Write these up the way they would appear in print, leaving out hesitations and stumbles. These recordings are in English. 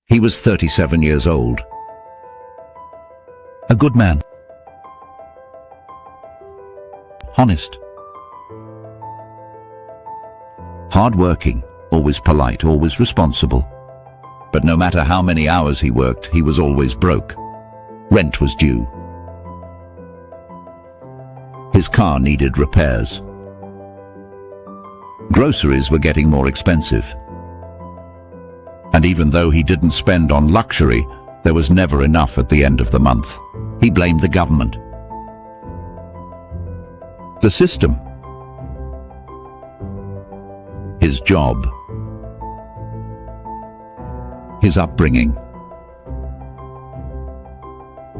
He was 37 years old. A good man. Honest. Hard-working, always polite, always responsible. But no matter how many hours he worked, he was always broke. Rent was due. His car needed repairs. Groceries were getting more expensive. And even though he didn't spend on luxury, there was never enough at the end of the month. He blamed the government, the system, his job, his upbringing.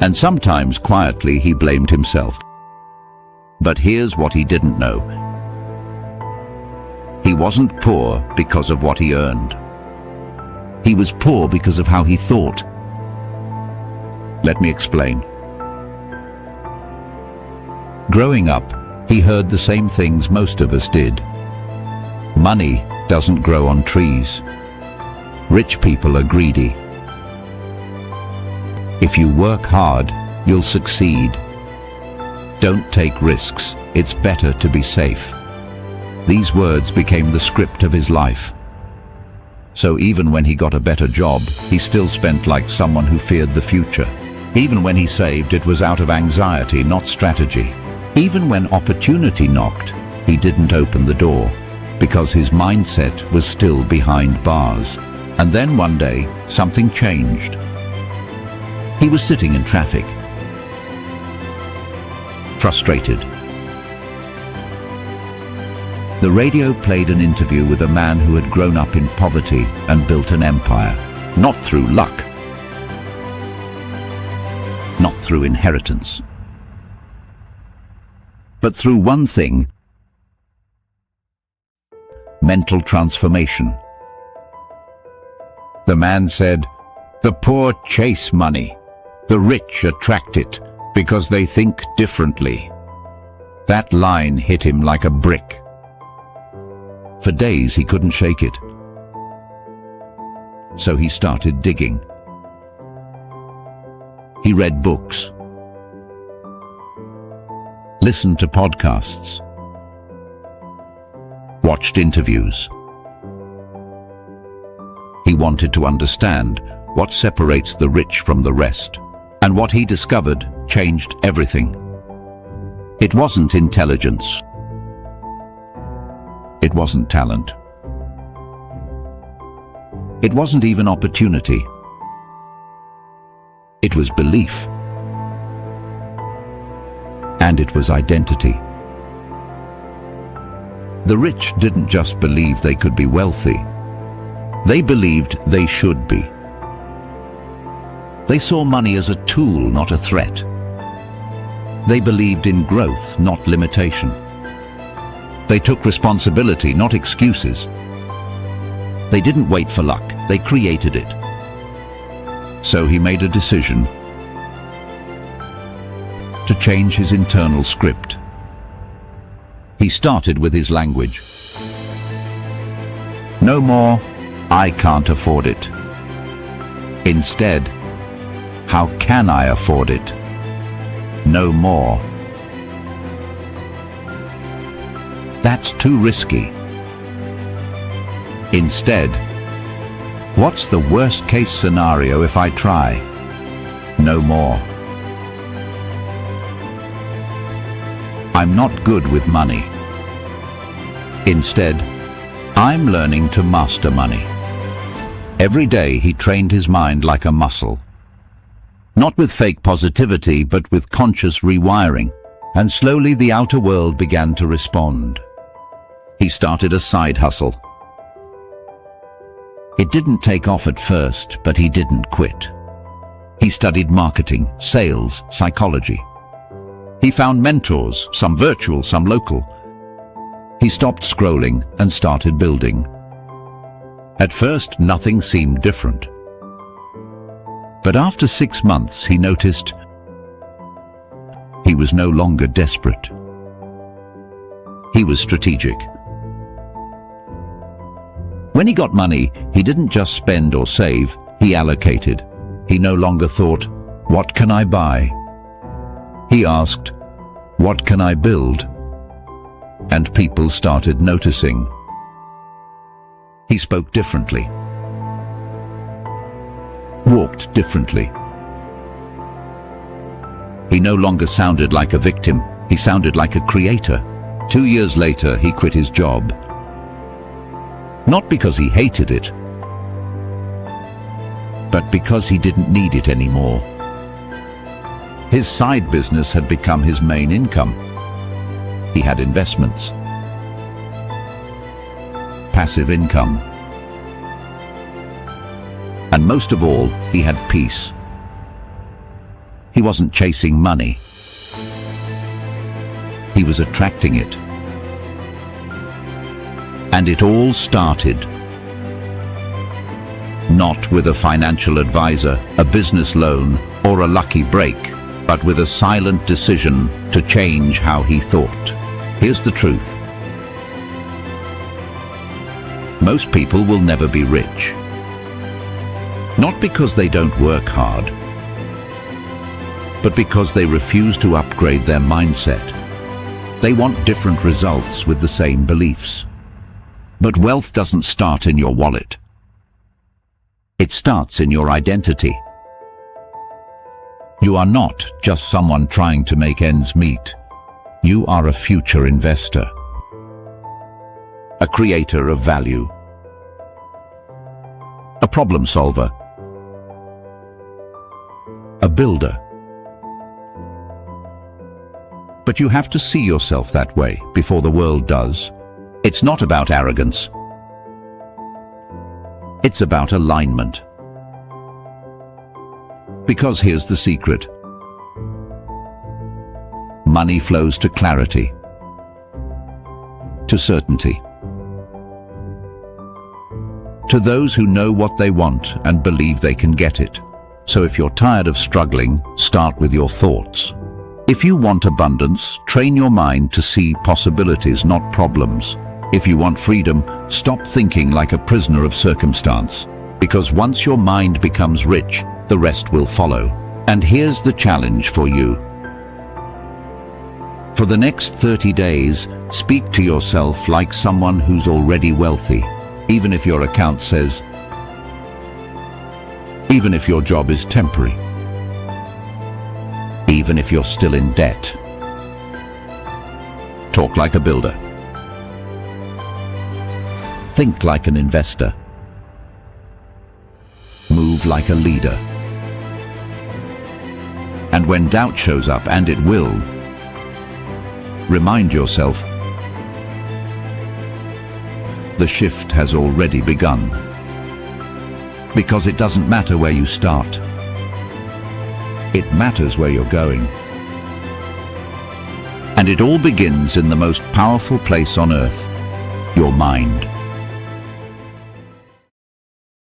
And sometimes quietly he blamed himself. But here's what he didn't know. He wasn't poor because of what he earned. He was poor because of how he thought. Let me explain. Growing up, he heard the same things most of us did. Money doesn't grow on trees. Rich people are greedy. If you work hard, you'll succeed. Don't take risks. It's better to be safe. These words became the script of his life. So even when he got a better job, he still spent like someone who feared the future. Even when he saved, it was out of anxiety, not strategy. Even when opportunity knocked, he didn't open the door, because his mindset was still behind bars. And then one day, something changed. He was sitting in traffic, frustrated. The radio played an interview with a man who had grown up in poverty and built an empire, not through luck, not through inheritance, but through one thing: mental transformation. The man said, "The poor chase money. The rich attract it because they think differently." That line hit him like a brick. For days he couldn't shake it. So he started digging. He read books, listened to podcasts, watched interviews. He wanted to understand what separates the rich from the rest, and what he discovered changed everything. It wasn't intelligence. It wasn't talent. It wasn't even opportunity. It was belief. And it was identity. The rich didn't just believe they could be wealthy. They believed they should be. They saw money as a tool, not a threat. They believed in growth, not limitation. They took responsibility, not excuses. They didn't wait for luck, they created it. So he made a decision to change his internal script. He started with his language. No more, "I can't afford it." Instead, "How can I afford it?" No more, "That's too risky." Instead, "What's the worst case scenario if I try?" No more, "I'm not good with money." Instead, "I'm learning to master money." Every day he trained his mind like a muscle. Not with fake positivity, but with conscious rewiring. And slowly the outer world began to respond. He started a side hustle. It didn't take off at first, but he didn't quit. He studied marketing, sales, psychology. He found mentors, some virtual, some local. He stopped scrolling and started building. At first, nothing seemed different. But after 6 months, he noticed he was no longer desperate. He was strategic. When he got money, he didn't just spend or save, He allocated. He no longer thought, "What can I buy?" He asked, "What can I build?" And people started noticing. He spoke differently, walked differently. He no longer sounded like a victim, he sounded like a creator. 2 years later, he quit his job. Not because he hated it, but because he didn't need it anymore. His side business had become his main income. He had investments, passive income, and most of all, he had peace. He wasn't chasing money. He was attracting it. And it all started not with a financial advisor, a business loan, or a lucky break, but with a silent decision to change how he thought. Here's the truth. Most people will never be rich. Not because they don't work hard, but because they refuse to upgrade their mindset. They want different results with the same beliefs. But wealth doesn't start in your wallet. It starts in your identity. You are not just someone trying to make ends meet. You are a future investor, a creator of value, a problem solver, a builder. But you have to see yourself that way before the world does. It's not about arrogance. It's about alignment. Because here's the secret. Money flows to clarity, to certainty, to those who know what they want and believe they can get it. So if you're tired of struggling, start with your thoughts. If you want abundance, train your mind to see possibilities, not problems. If you want freedom, stop thinking like a prisoner of circumstance. Because once your mind becomes rich, the rest will follow. And here's the challenge for you. For the next 30 days, speak to yourself like someone who's already wealthy. Even if your account says, even if your job is temporary, even if you're still in debt. Talk like a builder. Think like an investor. Move like a leader. And when doubt shows up, and it will, remind yourself, the shift has already begun. Because it doesn't matter where you start. It matters where you're going. And it all begins in the most powerful place on earth, your mind.